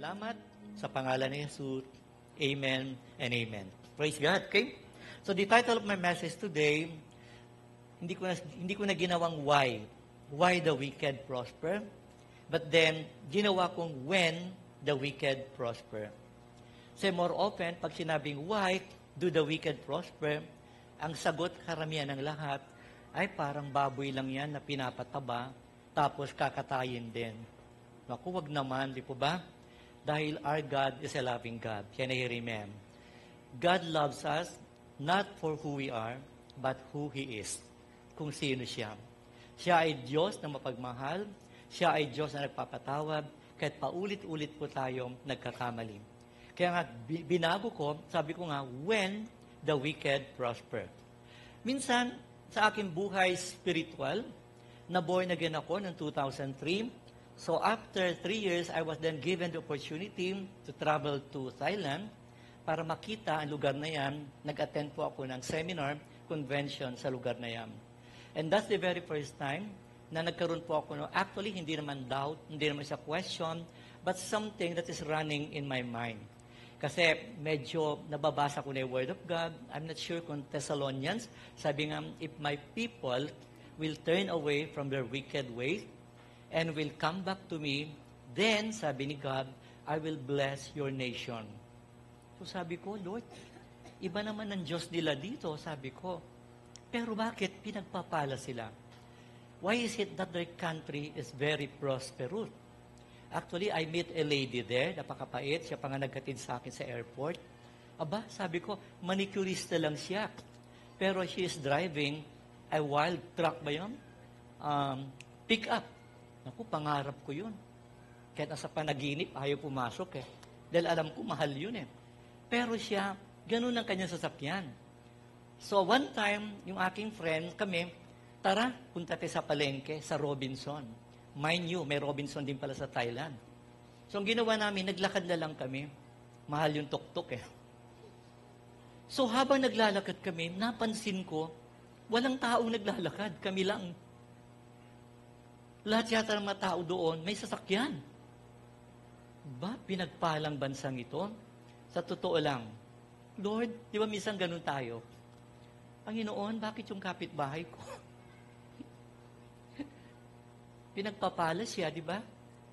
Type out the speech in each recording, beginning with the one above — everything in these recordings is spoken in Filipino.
salamat sa pangalan ni Jesus. Amen and amen. Praise God. Okay? So the title of my message today, hindi ko na ginawang why. Why the wicked prosper. But then, ginawa kong when the wicked prosper. Kasi more often, pag sinabing why do the wicked prosper, ang sagot karamihan ng lahat ay parang baboy lang yan na pinapataba, tapos kakatayin din. Naku, wag naman, di po ba? Dahil our God is a loving God. Can I hear amen? God loves us not for who we are, but who He is. Kung sino siya. Siya ay Diyos na mapagmahal. Siya ay Diyos na nagpapatawad. Kahit paulit-ulit po tayong nagkakamali. Kaya nga, binago ko, sabi ko nga, when the wicked prosper. Minsan, sa aking buhay spiritual, na-born again ako noong 2003. So after 3 years, I was then given the opportunity to travel to Thailand para makita ang lugar na yan. Nag-attend po ako ng seminar, convention sa lugar na yan. And that's the very first time na nagkaroon po ako, actually, hindi naman doubt, hindi naman siya question, but something that is running in my mind. Kasi medyo nababasa ko na yung Word of God. I'm not sure kung Thessalonians, sabi nga, if my people will turn away from their wicked ways, and will come back to me, then, sabi ni God, I will bless your nation. So sabi ko, Lord, iba naman ang Diyos nila dito, sabi ko. Pero bakit pinagpapala sila? Why is it that their country is very prosperous? Actually, I met a lady there, napakapait, siya pa nga nagkatid sa akin sa airport. Aba, sabi ko, manicurista lang siya. Pero she is driving a wild truck ba yun? Pick-up. Naku, pangarap ko yun. Kahit nasa panaginip, ayaw pumasok eh. Dahil alam ko, mahal yun eh. Pero siya, ganun ang kanyang sasakyan. So one time, yung aking friend, kami, tara, punta tayo sa palengke, sa Robinson. Mind you, may Robinson din pala sa Thailand. So ang ginawa namin, naglakad na lang kami. Mahal yung tuk-tuk eh. So habang naglalakad kami, napansin ko, walang taong naglalakad, kami lang. Lahat yata ng mga tao doon, may sasakyan. Ba, pinagpalang bansang ito? Sa totoo lang, Lord, di ba minsan ganun tayo? Panginoon, bakit yung kapitbahay ko? Pinagpapala siya, di ba?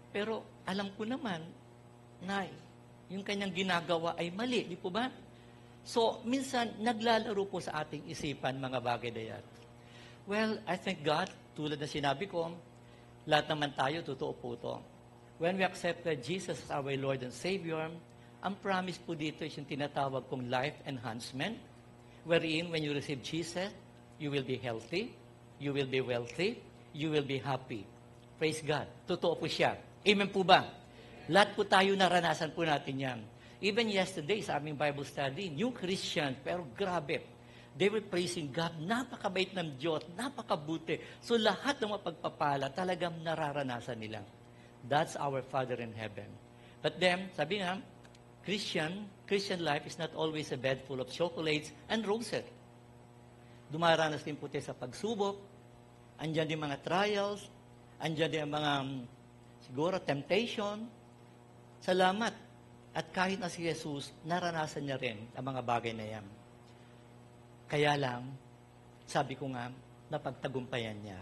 Pero alam ko naman na yung kanyang ginagawa ay mali, di po ba? So, minsan, naglalaro po sa ating isipan mga bagay na yan. Well, I thank God, tulad na sinabi ko, lahat naman tayo, totoo po ito. When we accepted Jesus as our Lord and Savior, ang promise po dito is yung tinatawag kong life enhancement, wherein when you receive Jesus, you will be healthy, you will be wealthy, you will be happy. Praise God. Totoo po siya. Amen po ba? Lahat po tayo naranasan po natin yan. Even yesterday, sa aming Bible study, new Christian, pero grabe. They were praising God. Napakabait ng Diyos. Napakabuti. So lahat ng mapagpapala talagang nararanasan nila. That's our Father in heaven. But then, sabi nga, Christian life is not always a bed full of chocolates and roses. Dumaranas din po tayo sa pagsubok. Andyan din mga trials. Andyan din mga, siguro, temptation. Salamat. At kahit na si Jesus, naranasan niya rin ang mga bagay na yan. Kaya lang, sabi ko nga, napagtagumpayan niya.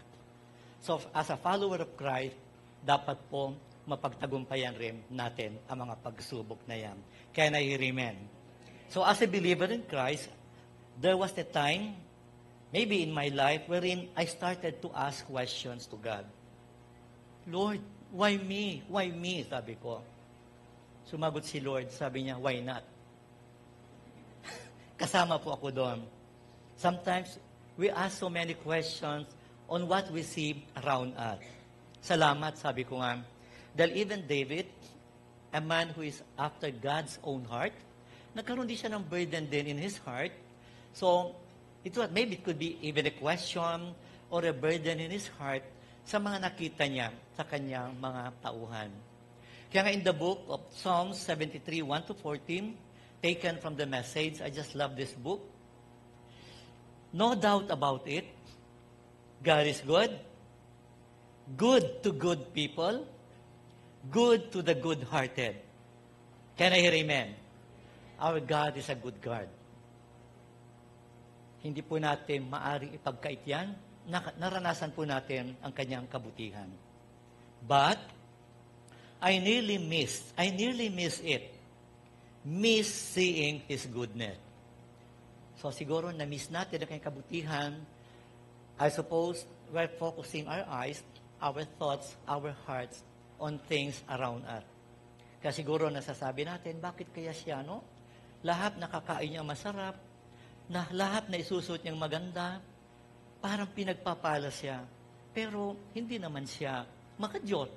So, as a follower of Christ, dapat po mapagtagumpayan rin natin ang mga pagsubok na yan. Kaya na-amen. So, as a believer in Christ, there was a time, maybe in my life, wherein I started to ask questions to God. Lord, why me? Why me? Sabi ko. Sumagot si Lord, sabi niya, why not? Kasama po ako doon. Sometimes, we ask so many questions on what we see around us. Salamat, sabi ko nga. Dahil even David, a man who is after God's own heart, nagkaroon din siya ng burden din in his heart. So, maybe it could be even a question or a burden in his heart sa mga nakita niya sa kanyang mga tauhan. Kaya nga in the book of Psalms 73, 1-14, taken from the Message, I just love this book. No doubt about it, God is good. Good to good people. Good to the good-hearted. Can I hear amen? Our God is a good God. Hindi po natin maaring ipagkait yan. Naranasan po natin ang kanyang kabutihan. But, I nearly miss it. Miss seeing His goodness. So siguro na-miss natin ang kanyang kabutihan. I suppose we're focusing our eyes, our thoughts, our hearts on things around us. Kaya siguro nasasabi natin, bakit kaya siya, no? Lahat nakakain niya masarap, na lahat na isusuot niyang maganda, parang pinagpapala siya. Pero hindi naman siya makadiyot.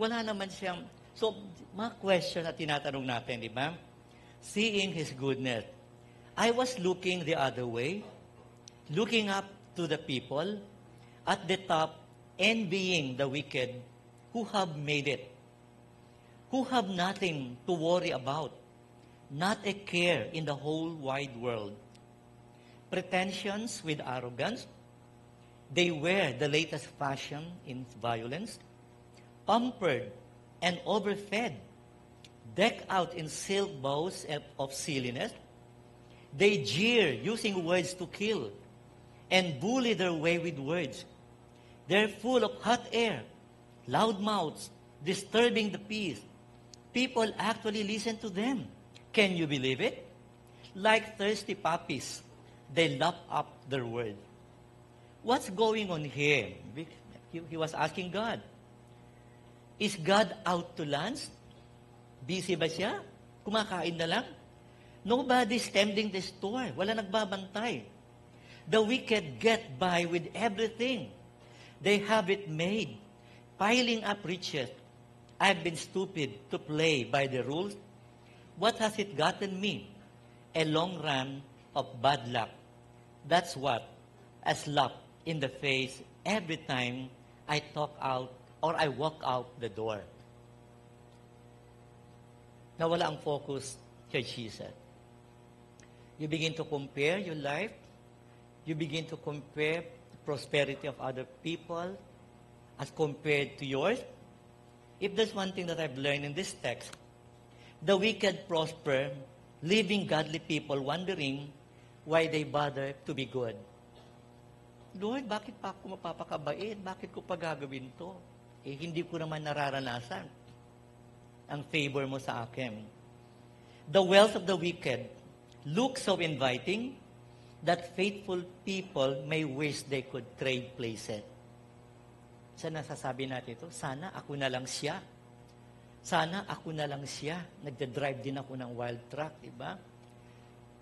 Wala naman siyang... So, mga question na tinatanong natin, di ba? Seeing His goodness. I was looking the other way, looking up to the people at the top, envying the wicked who have made it, who have nothing to worry about, not a care in the whole wide world. Pretensions with arrogance, they wear the latest fashion in violence, pampered and overfed, decked out in silk bows of silliness. They jeer, using words to kill, and bully their way with words. They're full of hot air, loud mouths, disturbing the peace. People actually listen to them. Can you believe it? Like thirsty puppies, they lap up their word. What's going on here? He was asking God. Is God out to lunch? Busy ba siya? Kumakain na lang? Nobody's tending the store. Wala nagbabantay. The wicked get by with everything. They have it made, piling up riches. I've been stupid to play by the rules. What has it gotten me? A long run of bad luck. That's what, a slap in the face every time I talk out or I walk out the door. Nawala ang focus kay Jesus. You begin to compare your life. You begin to compare the prosperity of other people as compared to yours. If there's one thing that I've learned in this text, the wicked prosper, leaving godly people wondering why they bother to be good. Lord, bakit pa ako mapapakabait? Bakit ko pa gagawin to? Hindi ko naman nararanasan ang favor mo sa akin. The wealth of the wicked looks so inviting that faithful people may wish they could trade places. Sana nasasabi natin ito, sana ako na lang siya. Sana ako na lang siya. Nagda-drive din ako ng wild truck, diba?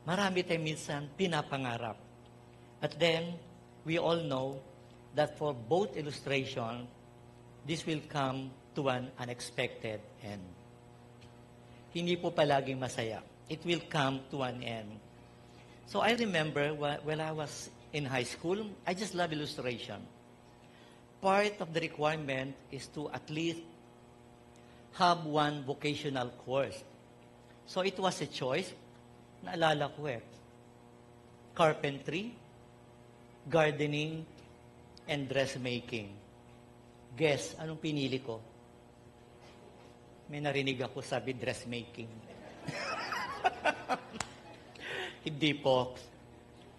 Marami tayong minsan pinapangarap. But then, we all know that for both illustration, this will come to an unexpected end. Hindi po palaging masaya. It will come to an end. So I remember when I was in high school, I just love illustration. Part of the requirement is to at least have one vocational course. So it was a choice. Naalala ko carpentry, gardening, and dressmaking. Guess, anong pinili ko? May narinig ako sabi dressmaking. Hindi po.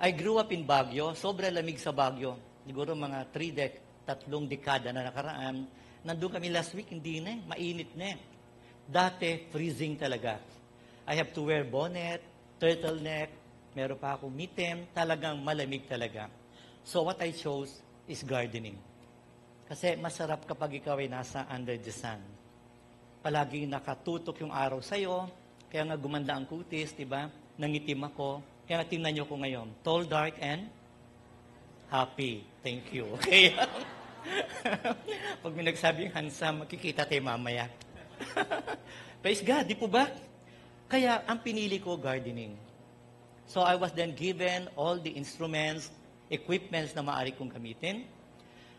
I grew up in Baguio. Sobrang lamig sa Baguio. Siguro mga 3 dekada na nakaraan. Nandun kami last week, hindi na mainit na Dati, freezing talaga. I have to wear bonnet, turtleneck, meron pa akong mitem, talagang malamig talaga. So what I chose is gardening. Kasi masarap kapag ikaw ay nasa under the sun. Palaging nakatutok yung araw sa'yo, kaya nga gumanda ang kutis, diba? Nangitim ako. Kaya nga tingnan nyo ko ngayon. Tall, dark, and happy. Thank you. Okay? Pag may nagsabing handsome, makikita tayo mamaya. Praise God, di po ba? Kaya ang pinili ko, gardening. So I was then given all the instruments, equipments na maaari kong gamitin.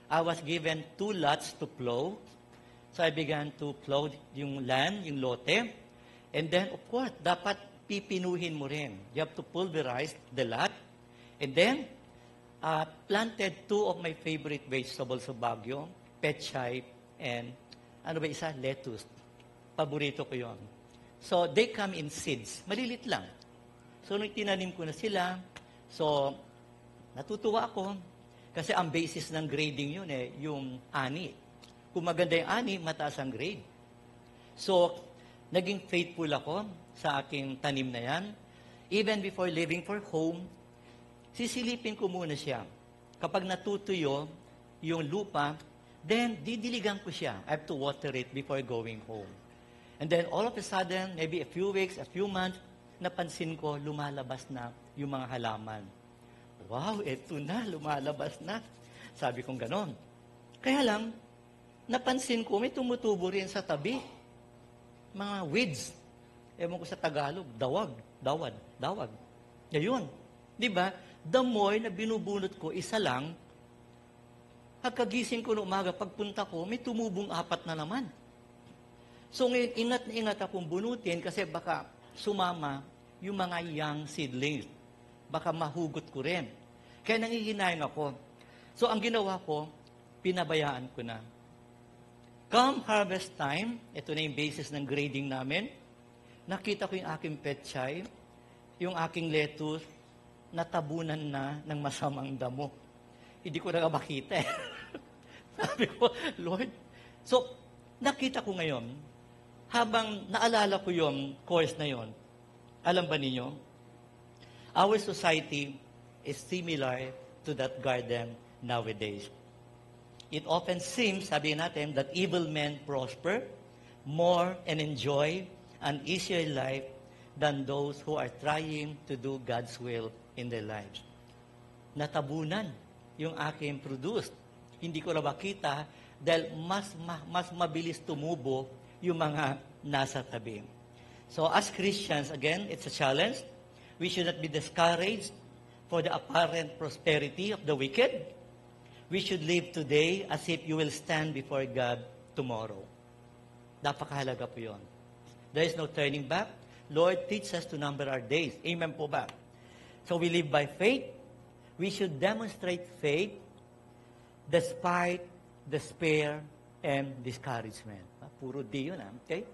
I was given 2 lots to plow. So I began to plow yung land, yung lote. And then, of course, dapat pipinuhin mo rin. You have to pulverize the lot. And then, planted 2 of my favorite vegetables sa Baguio, pechay, and ano ba isa? Lettuce. Paborito ko yon. So, they come in seeds. Malilit lang. So, nung tinanim ko na sila, so, natutuwa ako. Kasi ang basis ng grading yun yung ani. Kung maganda yung ani, mataas ang grade. So, naging faithful ako sa aking tanim na yan. Even before leaving for home, sisilipin ko muna siya. Kapag natutuyo yung lupa, then didiligan ko siya. I have to water it before going home. And then all of a sudden, maybe a few weeks, a few months, napansin ko, lumalabas na yung mga halaman. Wow, eto na, lumalabas na. Sabi kong ganon. Kaya lang, napansin ko, may tumutubo rin sa tabi. Mga weeds. Ewan ko sa Tagalog, dawag. Yun. Di ba? The more na binubunot ko, isa lang, pagkagising ko noong umaga, pagpunta ko, may tumubong 4 na naman. So ngayon, ingat na ingat akong bunutin kasi baka sumama yung mga young seedlings. Baka mahugot ko rin. Kaya nangihinayang ako. So ang ginawa ko, pinabayaan ko na. Come harvest time, ito na yung basis ng grading namin, nakita ko yung aking petchay, yung aking lettuce, natabunan na ng masamang damo. Hindi ko na makita eh. Sabi ko, Lord. So, nakita ko ngayon, habang naalala ko yung course na yon, alam ba ninyo, our society is similar to that garden nowadays. It often seems, sabi natin, that evil men prosper more and enjoy an easier life than those who are trying to do God's will in their lives. Natabunan yung aking produced. Hindi ko na makita dahil mas mabilis tumubo yung mga nasa tabi. So as Christians, again, it's a challenge. We should not be discouraged for the apparent prosperity of the wicked. We should live today as if you will stand before God tomorrow. Napakahalaga po yun. There is no turning back. Lord, teach us to number our days. Amen po ba? So we live by faith. We should demonstrate faith despite despair and discouragement. Puro D yun, okay?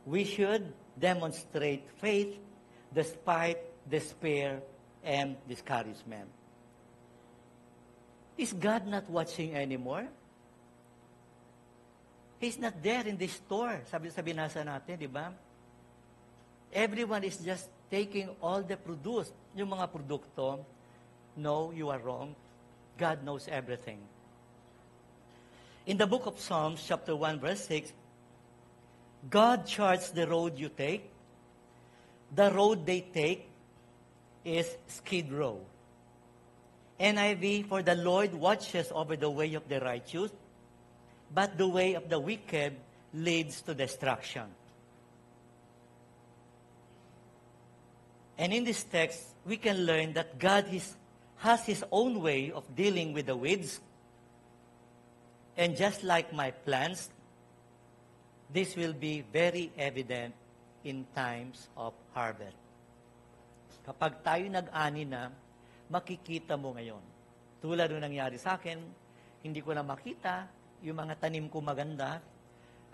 We should demonstrate faith despite despair and discouragement. Is God not watching anymore? He's not there in this store. Sabi nasa natin, di ba? Everyone is just taking all the produce. Yung mga produkto, no, you are wrong. God knows everything. In the book of Psalms, chapter 1, verse 6, God charts the road you take. The road they take is Skid Row. NIV, for the Lord watches over the way of the righteous, but the way of the wicked leads to destruction. And in this text, we can learn that God has His own way of dealing with the weeds. And just like my plants, this will be very evident in times of harvest. Kapag tayo nag-ani na, makikita mo ngayon. Tulad nung nangyari sa akin, hindi ko na makita yung mga tanim ko maganda,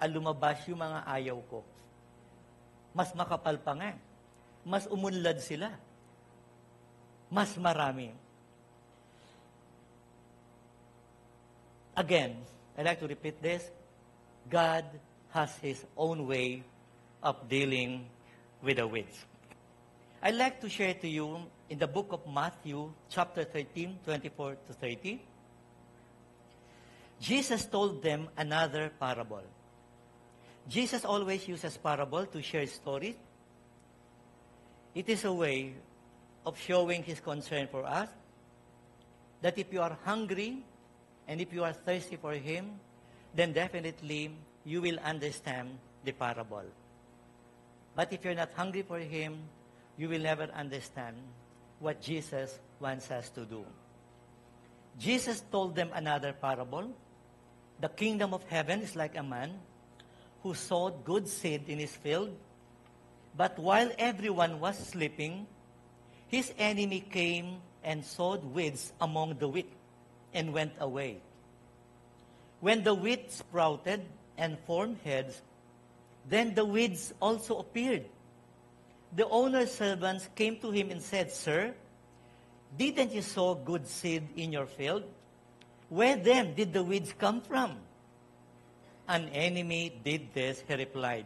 lumabas yung mga ayaw ko. Mas makapal pa nga. Mas umunlad sila. Mas marami. Again, I like to repeat this. God has His own way of dealing with the weeds. I'd like to share to you in the book of Matthew, chapter 13, 24 to 30. Jesus told them another parable. Jesus always uses parable to share stories. It is a way of showing His concern for us, that if you are hungry and if you are thirsty for Him, then definitely you will understand the parable. But if you're not hungry for Him, you will never understand what Jesus wants us to do. Jesus told them another parable. The kingdom of heaven is like a man who sowed good seed in his field, but while everyone was sleeping, his enemy came and sowed weeds among the wheat and went away. When the wheat sprouted and formed heads, Then the weeds also appeared. The owner's servants came to him and said, Sir, didn't you sow good seed in your field? Where then did the weeds come from? An enemy did this, he replied.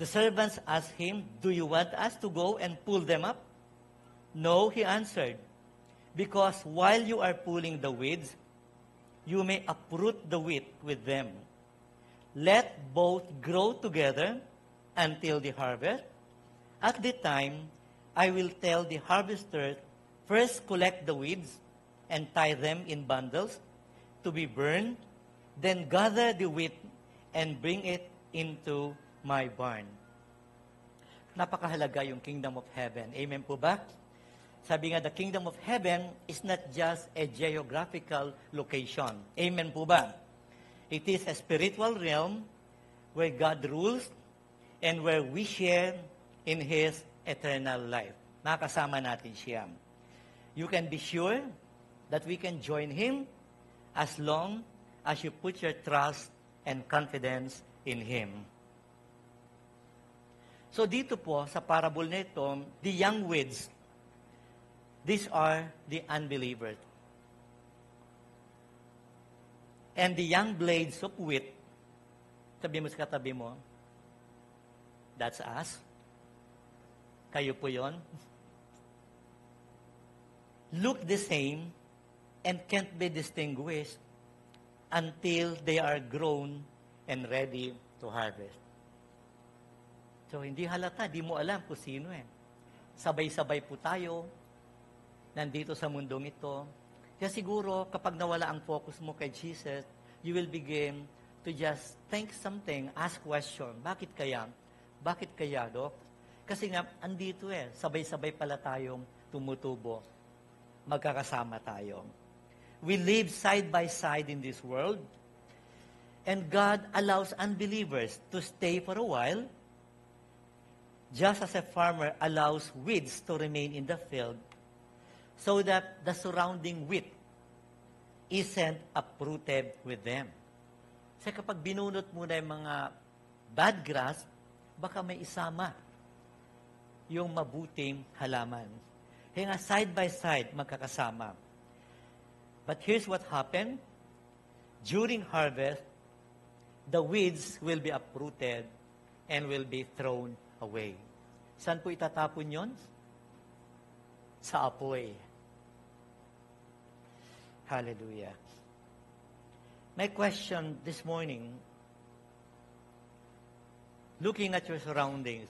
The servants asked him, Do you want us to go and pull them up? No, he answered, because while you are pulling the weeds, you may uproot the wheat with them. Let both grow together until the harvest. At the time, I will tell the harvesters, first collect the weeds and tie them in bundles to be burned, then gather the wheat and bring it into my barn. Napakahalaga yung kingdom of heaven. Amen po ba? Sabi nga, the kingdom of heaven is not just a geographical location. Amen po ba? It is a spiritual realm where God rules and where we share in His eternal life. Makasama natin siya. You can be sure that we can join Him as long as you put your trust and confidence in Him. So dito po, sa parable na ito, the young weeds, these are the unbelievers. And the young blades of wheat, sabi mo sa katabi mo, that's us. Kayo po yon. Look the same and can't be distinguished until they are grown and ready to harvest. So, hindi halata, di mo alam kung sino eh. Sabay-sabay po tayo, nandito sa mundong ito. Kaya siguro, kapag nawala ang focus mo kay Jesus, you will begin to just think something, ask question. Bakit kaya? Bakit kaya, Dok? Kasi nga, andito eh, sabay-sabay pala tayong tumutubo. Magkakasama tayo. We live side by side in this world, and God allows unbelievers to stay for a while, just as a farmer allows weeds to remain in the field, so that the surrounding wheat isn't uprooted with them. Kasi kapag binunot mo na yung mga bad grass, baka may isama yung mabuting halaman. Kaya nga, side by side, magkakasama. But here's what happened. During harvest, the weeds will be uprooted and will be thrown away. Saan po itatapon yon? Sa apoy. Hallelujah. My question this morning, looking at your surroundings,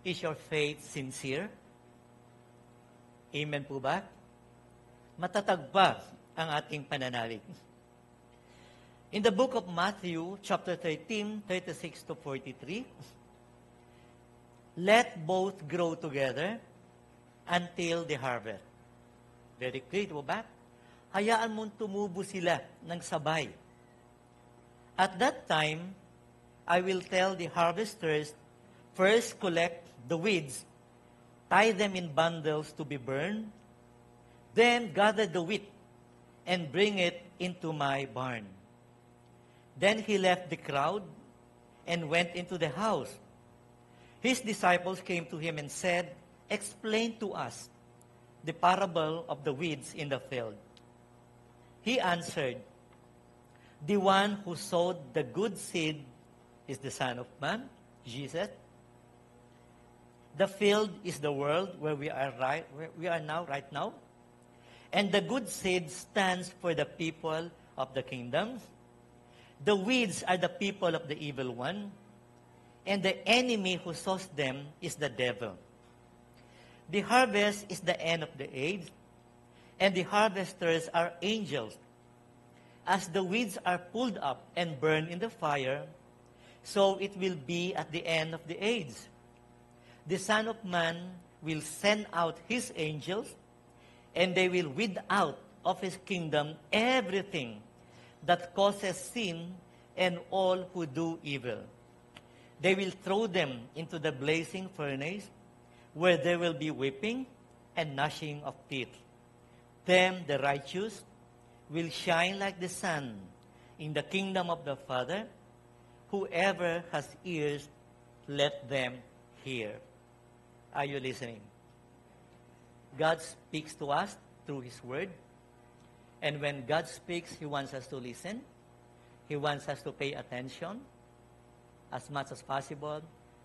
is your faith sincere? Amen po ba? Matatag ba ang ating pananalig? In the book of Matthew, chapter 13, 36 to 43, let both grow together until the harvest. Very clear, po ba? Hayaan mong tumubo sila ng sabay. At that time, I will tell the harvesters, first collect the weeds, tie them in bundles to be burned, then gather the wheat and bring it into my barn. Then he left the crowd and went into the house. His disciples came to him and said, Explain to us the parable of the weeds in the field. He answered, The one who sowed the good seed is the Son of Man, Jesus. The field is the world where we are right now. And the good seed stands for the people of the kingdom. The weeds are the people of the evil one. And the enemy who sows them is the devil. The harvest is the end of the age, and the harvesters are angels. As the weeds are pulled up and burned in the fire, so it will be at the end of the age. The Son of Man will send out His angels, and they will weed out of His kingdom everything that causes sin and all who do evil. They will throw them into the blazing furnace, where there will be weeping and gnashing of teeth. Then the righteous will shine like the sun in the kingdom of the Father. Whoever has ears, let them hear. Are you listening? God speaks to us through His Word. And when God speaks, He wants us to listen. He wants us to pay attention as much as possible.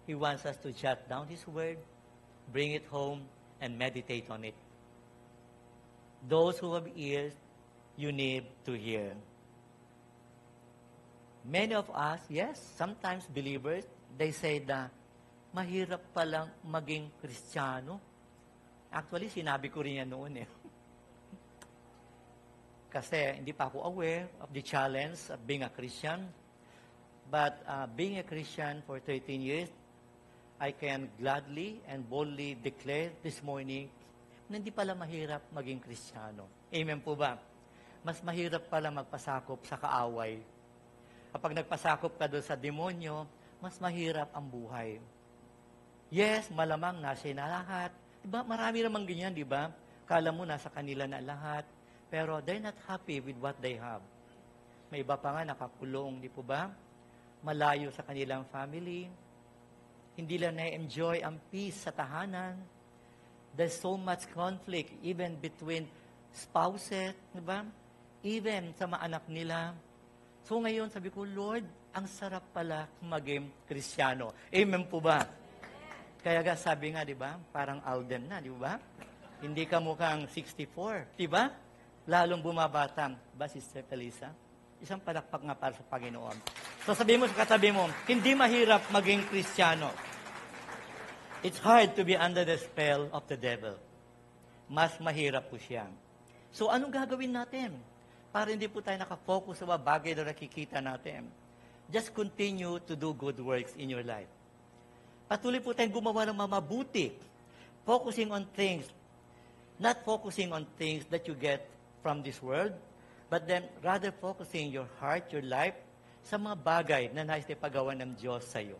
He wants us to jot down His Word, bring it home, and meditate on it. Those who have ears, you need to hear. Many of us, yes, sometimes believers, they say na, mahirap palang maging Kristiyano. Actually, sinabi ko rin yan noon eh. Kasi hindi pa ako aware of the challenge of being a Christian. But being a Christian for 13 years, I can gladly and boldly declare this morning na hindi pala mahirap maging Kristiyano. Amen po ba? Mas mahirap pala magpasakop sa kaaway. Kapag nagpasakop ka doon sa demonyo, mas mahirap ang buhay. Yes, malamang nasa na lahat. Diba? Marami namang ganyan, di ba? Kala mo nasa kanila na lahat. Pero they're not happy with what they have. May iba pa nga nakakulong, di po ba? Malayo sa kanilang family. Hindi lang na-enjoy ang peace sa tahanan. There's so much conflict even between spouses, di ba? Even sa mga anak nila. So ngayon, sabi ko, Lord, ang sarap pala maging Kristiyano. Amen po ba? Kaya sabi nga, di ba? Parang Alden na, di ba? Hindi ka mukhang 64, di ba? Lalong bumabata. Ba, Sister Felisa? Isang palakpak nga para sa Panginoon. So sabi mo sa katabi mo, hindi mahirap maging Kristiyano. It's hard to be under the spell of the devil. Mas mahirap po siya. So anong gagawin natin? Para hindi po tayo nakafocus sa mga bagay na nakikita natin. Just continue to do good works in your life. Patuloy po tayong gumawa ng mabuti. Focusing on things, not focusing on things that you get from this world, but then rather focusing your heart, your life, sa mga bagay na nais na pagawa ng Diyos sa iyo.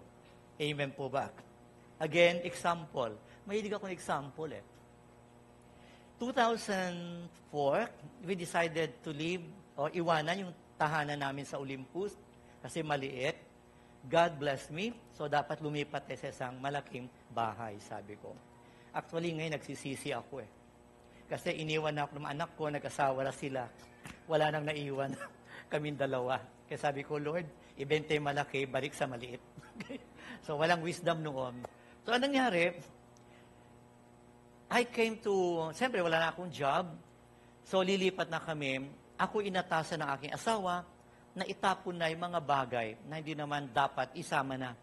Amen po ba? Again, example. Mahilig ako ng example 2004, we decided to leave o iwanan yung tahanan namin sa Olympus kasi maliit. God bless me, so dapat lumipat sa isang malaking bahay, sabi ko. Actually, ngayon nagsisisi ako Kasi iniwan na ako ng anak ko, nag-asawa na sila. Wala nang naiwan. Kaming dalawa. Kaya sabi ko, Lord, ibenta yung malaki, balik sa maliit. So, walang wisdom noon. So, anong nangyari? I came to, siyempre wala na akong job, so lilipat na kami. Ako inatasan ng aking asawa na itapon na yung mga bagay na hindi naman dapat isama na.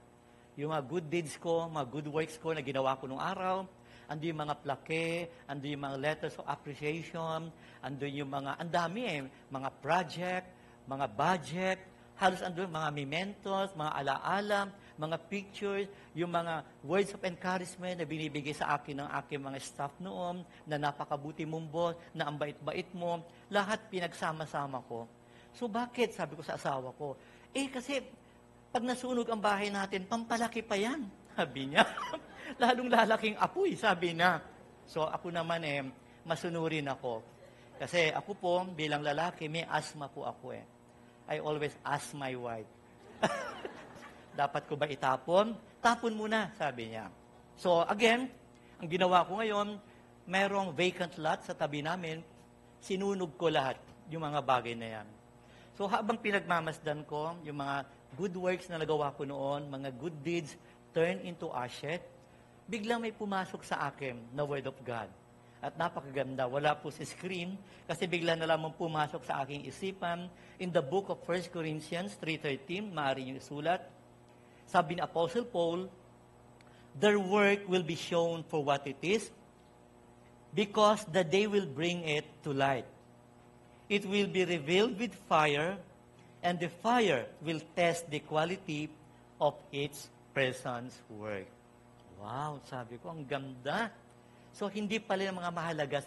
Yung mga good deeds ko, mga good works ko na ginawa ko nung araw, ando yung mga plaque, ando yung mga letters of appreciation, ando yung mga, andami mga project, mga budget, halos ando yung mga mementos, mga alaala, mga pictures, yung mga words of encouragement na binibigay sa akin ng aking mga staff noon, na napakabuti mong boss, na ang bait-bait mo, lahat pinagsama-sama ko. So bakit? Sabi ko sa asawa ko, kasi pag nasunog ang bahay natin, pampalaki pa yan. Sabi niya, lalong lalaking apoy, sabi niya. So ako naman masunurin ako. Kasi ako po, bilang lalaki, may asthma po ako I always ask my wife, dapat ko ba itapon? Tapon muna, sabi niya. So again, ang ginawa ko ngayon, merong vacant lot sa tabi namin, sinunog ko lahat yung mga bagay na yan. So habang pinagmamasdan ko, yung mga good works na nagawa ko noon, mga good deeds, turn into ashes, biglang may pumasok sa akin na Word of God. At napakaganda, wala po sa screen, kasi bigla na lamang pumasok sa aking isipan. In the book of 1 Corinthians 3:13, maaari nyo isulat, sabi ni Apostle Paul, their work will be shown for what it is, because the day will bring it to light. It will be revealed with fire, and the fire will test the quality of its person's work. Wow, sabi ko, ang ganda. So, hindi pala yung mga mahalaga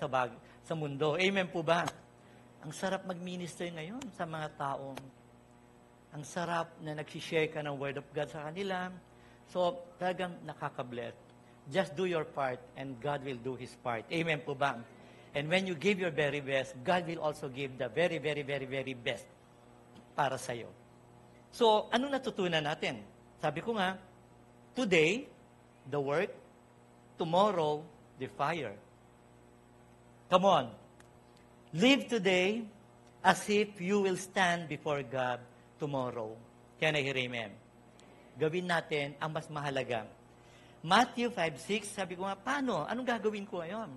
sa mundo. Amen po ba? Ang sarap mag-minister ngayon sa mga taong ang sarap na nagsishare ka ng Word of God sa kanila. So, talagang nakaka-bless. Just do your part and God will do His part. Amen po ba? And when you give your very best, God will also give the very, very, very, very best para sa iyo. So, ano natutunan natin? Sabi ko nga, today, the work, tomorrow, the fire. Come on. Live today as if you will stand before God tomorrow. Can I hear amen? Gawin natin ang mas mahalaga. Matthew 5:6, sabi ko nga, paano? Anong gagawin ko ngayon?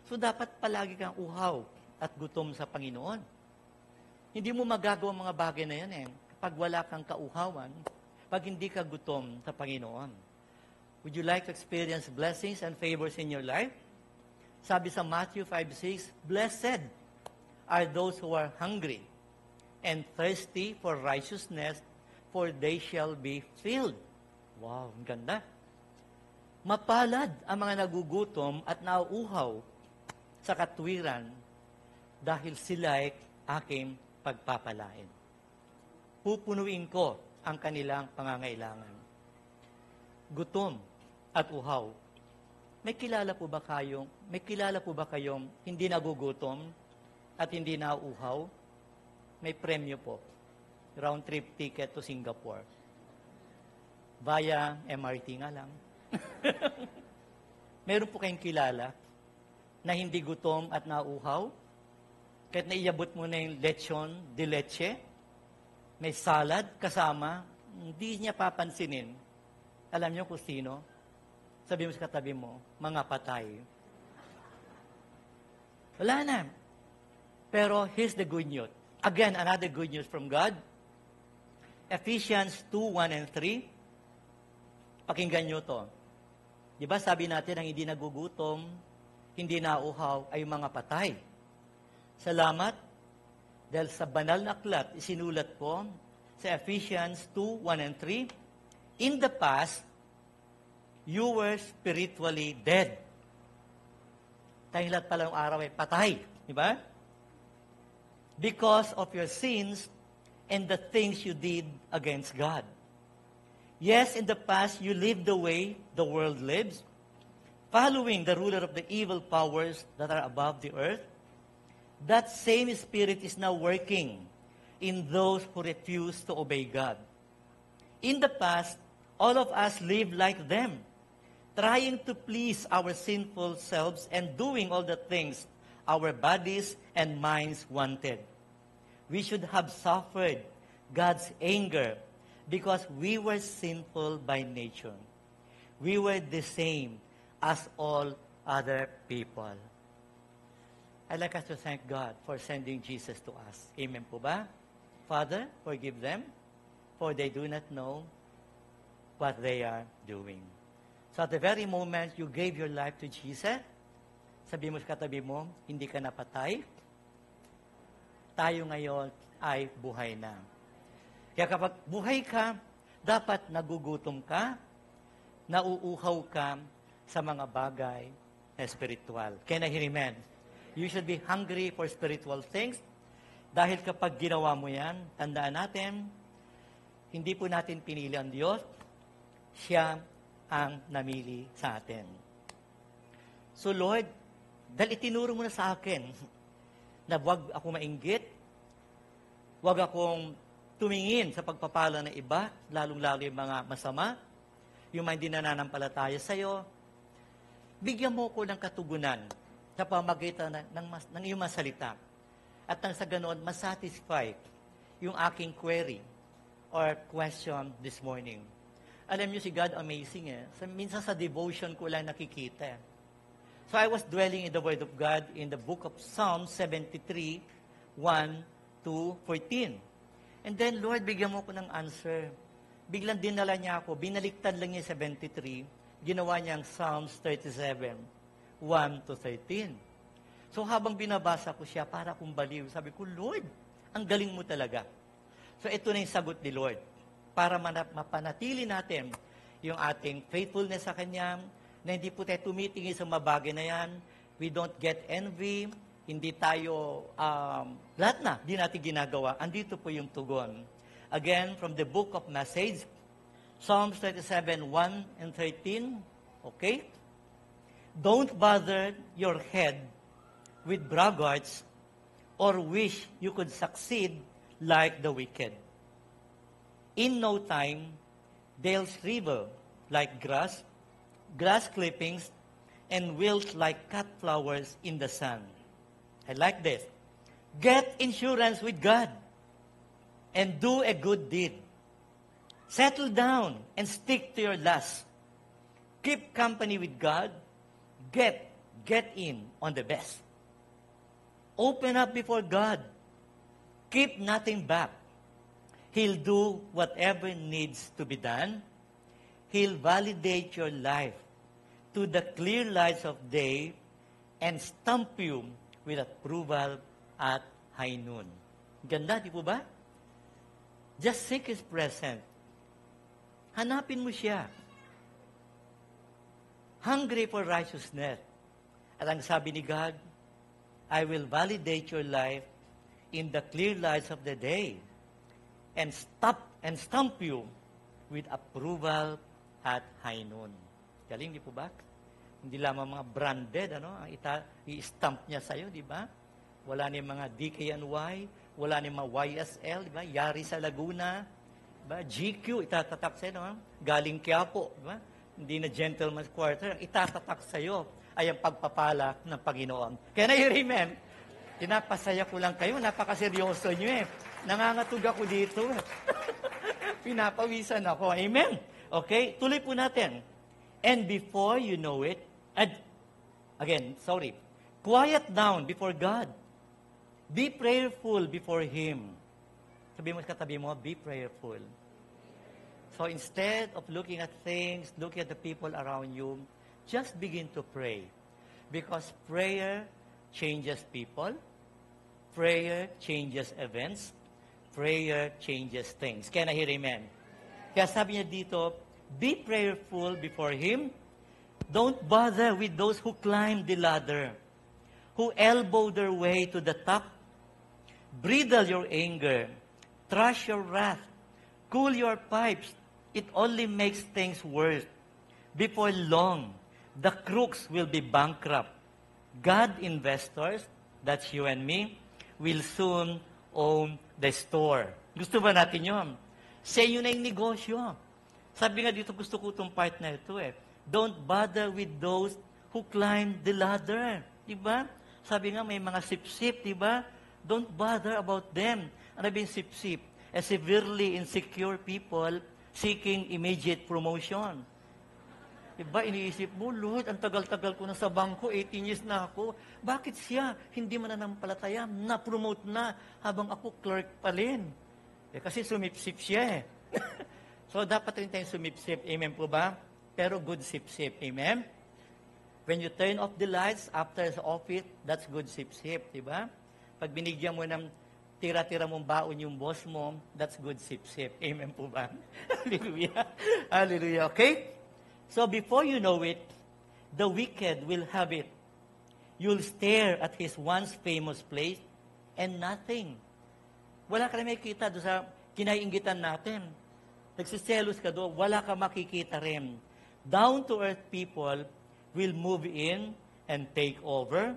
So, dapat palagi kang uhaw at gutom sa Panginoon. Hindi mo magagawa mga bagay na yan kapag wala kang kauhawan, pag hindi ka gutom sa Panginoon. Would you like to experience blessings and favors in your life? Sabi sa Matthew 5:6, blessed are those who are hungry and thirsty for righteousness, for they shall be filled. Wow, ang ganda. Mapalad ang mga nagugutom at nauuhaw sa katwiran dahil sila'y aking pagpapalain. Pupunuin ko ang kanilang pangangailangan. Gutom at uhaw. May kilala po ba kayong hindi nagugutom at hindi nauuhaw? May premyo po. Round trip ticket to Singapore. Via MRT nga lang. Meron po kayong kilala na hindi gutom at nauuhaw? Kahit naiabot mo na yung lechon de leche, may salad kasama, hindi niya papansinin. Alam niyo kung sino? Sabi mo sa katabi mo, mga patay. Wala na. Pero here's the good news. Again, another good news from God. Ephesians 2:1 and 3. Pakinggan nyo to. Di ba sabi natin ang hindi nagugutom, hindi nauuhaw ay mga patay. Salamat dahil sa banal na aklat, isinulat po sa Ephesians 2:1 and 3, in the past, you were spiritually dead. Tayong lahat pala ng araw ay patay. Di ba? Because of your sins and the things you did against God. Yes, in the past, you lived the way the world lives, following the ruler of the evil powers that are above the earth. That same spirit is now working in those who refuse to obey God. In the past, all of us lived like them, trying to please our sinful selves and doing all the things our bodies and minds wanted. We should have suffered God's anger because we were sinful by nature. We were the same as all other people. I'd like us to thank God for sending Jesus to us. Amen po ba? Father, forgive them, for they do not know what they are doing. So at the very moment you gave your life to Jesus, sabi mo sa katabi mo, hindi ka napatay, tayo ngayon ay buhay na. Kaya kapag buhay ka, dapat nagugutom ka, nauuhaw ka sa mga bagay na spiritual. Can I hear amen? You should be hungry for spiritual things. Dahil kapag ginawa mo yan, tandaan natin, hindi po natin pinili ang Diyos, siya ang namili sa atin. So Lord, dahil itinuro mo na sa akin na huwag ako mainggit, huwag akong tumingin sa pagpapala ng iba, lalong-lalo yung mga masama, yung mga hindi nananampalataya sa'yo, bigyan mo ko ng katugunan sa pamagitan ng iyong mga salita. At nang sa ganoon, masatisfy yung aking query or question this morning. Alam niyo si God amazing minsan sa devotion ko lang nakikita. So I was dwelling in the Word of God in the book of Psalm 73, 1 to 14. And then, Lord, bigyan mo ko ng answer. Biglang dinala niya ako, binaliktad lang niya 73, ginawa niyang Psalms 37, 1 to 13. So habang binabasa ko siya, para akong baliw, sabi ko, Lord, ang galing mo talaga. So ito na yung sagot ni Lord. Para mapanatili natin yung ating faithfulness sa Kanya, na hindi po tayo tumitingin sa mga bagay na yan, we don't get envy, hindi tayo, lahat na, di natin ginagawa. Andito po yung tugon. Again, from the book of Message, Psalms 37, 1 and 13, okay? Don't bother your head with braggarts or wish you could succeed like the wicked. In no time, they'll shrivel like grass clippings, and wilt like cut flowers in the sun. I like this. Get insurance with God and do a good deed. Settle down and stick to your lust. Keep company with God. Get in on the best. Open up before God. Keep nothing back. He'll do whatever needs to be done. He'll validate your life to the clear lights of day and stamp you with approval at high noon. Ganda, di po ba? Just seek His presence. Hanapin mo siya. Hungry for righteousness. At ang sabi ni God, I will validate your life in the clear lights of the day and stamp you with approval at high noon. Galing, di po ba? Hindi lamang mga branded, ang i-stamp niya sa'yo, di ba? Wala ni mga DKNY, wala ni mga YSL, di ba? Yari sa Laguna, di ba? GQ, itatatak sa'yo, galing Quiapo, di ba? Hindi na gentleman's quarter, itatatak sa'yo ay ang pagpapala ng Panginoon. Kaya na-amen. Pinapasaya ko lang kayo, napakaseryoso nyo eh. Nangangatog ako dito. Pinapawisan ako. Amen? Okay, tuloy po natin. And before you know it, quiet down before God. Be prayerful before Him. Sabi mo sa katabi mo, be prayerful. So instead of looking at things, looking at the people around you, just begin to pray. Because prayer changes people. Prayer changes events. Prayer changes things. Can I hear amen? Kaya sabi niya dito, be prayerful before Him. Don't bother with those who climb the ladder, who elbow their way to the top. Bridle your anger. Trash your wrath. Cool your pipes. It only makes things worse. Before long, the crooks will be bankrupt. God investors, that's you and me, will soon own the store. Gusto ba natin yun? Sa inyo na yung negosyo. Sabi nga dito, gusto ko itong part na ito eh. Don't bother with those who climb the ladder. Diba? Sabi nga, may mga sip-sip, diba? Don't bother about them. Ano ba yung sip-sip? A severely insecure people seeking immediate promotion. Diba, iniisip mo, Lord, ang tagal-tagal ko na sa bangko, 18 years na ako. Bakit siya hindi mananampalataya, na-promote na, habang ako clerk pa rin? Kasi sumipsip siya eh. So, dapat rin tayong sumipsip. Amen po ba? Pero good sip-sip. Amen? When you turn off the lights after the office, that's good sip-sip. Diba? Pag binigyan mo ng tira-tira mong baon yung boss mo, that's good sip-sip. Amen po ba? Hallelujah. Hallelujah. Okay? So before you know it, the wicked will have it. You'll stare at his once famous place and nothing. Wala ka na makikita doon sa kinaiinggitan natin. Nagsiselos ka doon, wala ka makikita rin. Down-to-earth people will move in and take over,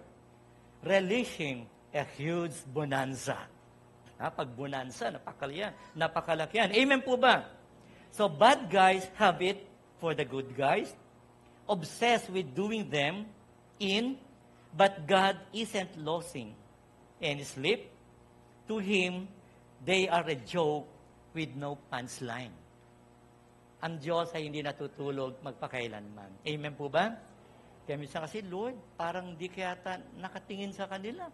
relishing a huge bonanza. Pag bonanza, napakalaki yan. Amen po ba? So bad guys have it for the good guys, obsessed with doing them in, but God isn't losing any sleep. To Him, they are a joke with no punchline. Ang Diyos ay hindi natutulog magpakailanman. Amen po ba? Kaya minsan kasi, Lord, parang di ka yata nakatingin sa kanila.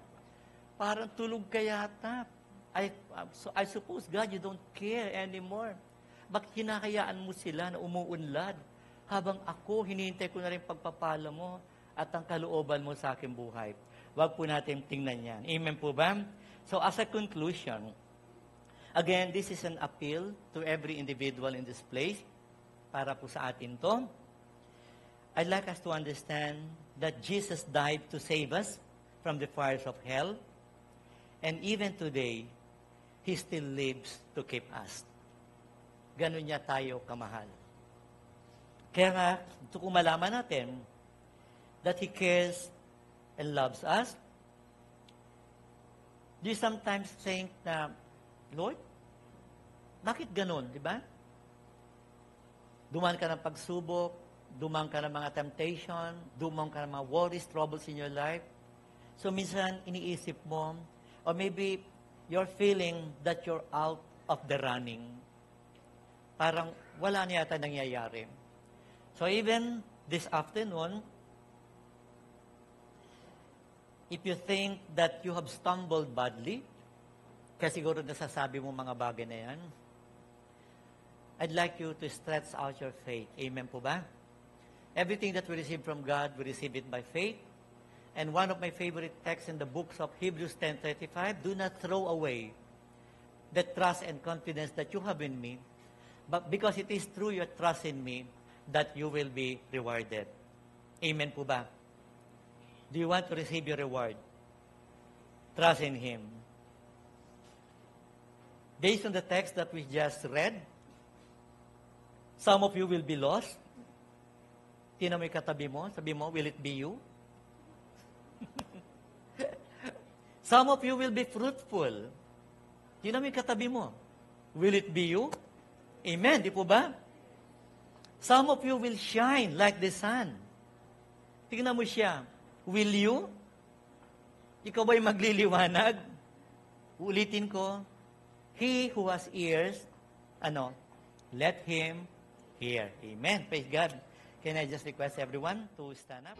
Parang tulog ka yata. I suppose, God, you don't care anymore. Bakit hinahayaan mo sila na umuunlad habang ako, hinihintay ko na rin pagpapala mo at ang kalooban mo sa aking buhay. Huwag po natin tingnan yan. Amen po ba? So as a conclusion, again, this is an appeal to every individual in this place. Para po sa atin to. I'd like us to understand that Jesus died to save us from the fires of hell. And even today, He still lives to keep us. Ganun niya tayo kamahal. Kaya nga, ito kung malaman natin that He cares and loves us, do you sometimes think na, Lord, Bakit ganun, di ba? Dumaan ka ng pagsubok, dumaan ka ng mga temptation, dumaan ka ng mga worries, troubles in your life. So minsan, iniisip mo, or maybe you're feeling that you're out of the running. Parang wala na yata nangyayari. So even this afternoon, if you think that you have stumbled badly, kasi siguro nasasabi mo mga bagay na yan, I'd like you to stretch out your faith. Amen po ba? Everything that we receive from God, we receive it by faith. And one of my favorite texts in the books of Hebrews 10:35, do not throw away the trust and confidence that you have in me, but because it is through your trust in me that you will be rewarded. Amen po ba? Do you want to receive your reward? Trust in Him. Based on the text that we just read, some of you will be lost. Tingnan mo yung katabi mo, sabi mo, will it be you? Some of you will be fruitful. Tingnan mo yung katabi mo, will it be you? Amen, di po ba? Some of you will shine like the sun. Tingnan mo siya, will you? Ikaw ba'y magliliwanag? Ulitin ko, he who has ears, let him hear. Amen. Praise God. Can I just request everyone to stand up?